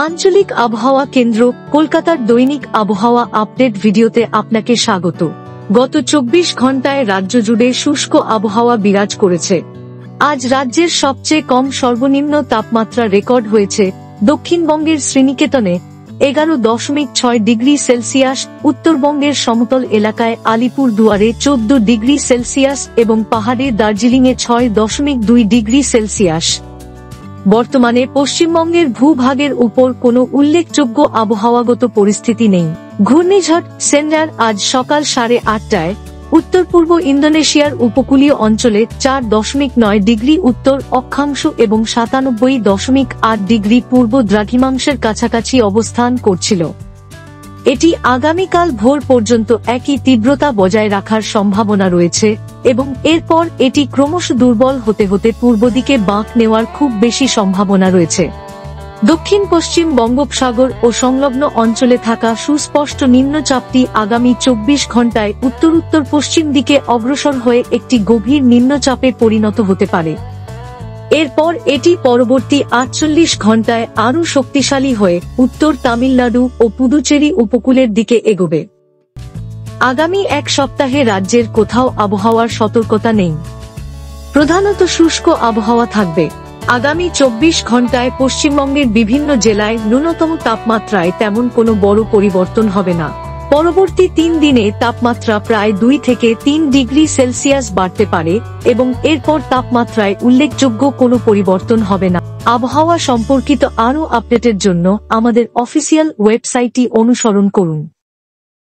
আঞ্চলিক আবহাওয়া কেন্দ্র কলকাতার দৈনিক আবহাওয়া আপডেট ভিডিওতে আপনাকে স্বাগত। গত 24 ঘন্টায় রাজ্য জুড়ে শুষ্ক আবহাওয়া বিরাজ করেছে। আজ রাজ্যের সবচেয়ে কম সর্বনিম্ন তাপমাত্রা রেকর্ড হয়েছে দক্ষিণবঙ্গের শ্রীনিকেতনে 11.6 ডিগ্রি সেলসিয়াস, উত্তরবঙ্গের সমতল এলাকায় আলিপুরদুয়ারে 14 ডিগ্রি সেলসিয়াস এবং পাহাড়ে দার্জিলিংয়ে 6.2 ডিগ্রি সেলসিয়াস। বর্তমানে পশ্চিমবঙ্গের ভূভাগের উপর কোনো উল্লেখযোগ্য আবহাওয়াগত পরিস্থিতি নেই। ঘূর্ণিঝড় সেন্ডার আজ সকাল 8:30টায় উত্তর পূর্ব ইন্দোনেশিয়ার উপকূলীয় অঞ্চলে 4.9 ডিগ্রি উত্তর অক্ষাংশ এবং 97.8 ডিগ্রি পূর্ব দ্রাঘিমাংশের কাছাকাছি অবস্থান করছিল। এটি আগামীকাল ভোর পর্যন্ত একই তীব্রতা বজায় রাখার সম্ভাবনা রয়েছে এবং এরপর এটি ক্রমশ দুর্বল হতে হতে পূর্ব দিকে বাঁক নেওয়ার খুব বেশি সম্ভাবনা রয়েছে। দক্ষিণ পশ্চিম বঙ্গোপসাগর ও সংলগ্ন অঞ্চলে থাকা সুস্পষ্ট নিম্নচাপটি আগামী 24 ঘন্টায় উত্তর উত্তর পশ্চিম দিকে অগ্রসর হয়ে একটি গভীর নিম্নচাপে পরিণত হতে পারে। এরপর এটি পরবর্তী 48 ঘন্টায় আরও শক্তিশালী হয়ে উত্তর তামিলনাড়ু ও পুদুচেরি উপকূলের দিকে এগোবে। আগামী এক সপ্তাহে রাজ্যের কোথাও আবহাওয়ার সতর্কতা নেই। প্রধানত শুষ্ক আবহাওয়া থাকবে। আগামী 24 ঘন্টায় পশ্চিমবঙ্গের বিভিন্ন জেলায় ন্যূনতম তাপমাত্রায় তেমন কোনো বড় পরিবর্তন হবে না। পরবর্তী 3 দিনে তাপমাত্রা প্রায় 2 থেকে 3 ডিগ্রি সেলসিয়াস বাড়তে পারে এবং এরপর তাপমাত্রায় উল্লেখযোগ্য কোনো পরিবর্তন হবে না। আবহাওয়া সম্পর্কিত আরও আপডেটের জন্য আমাদের অফিসিয়াল ওয়েবসাইটটি অনুসরণ করুন।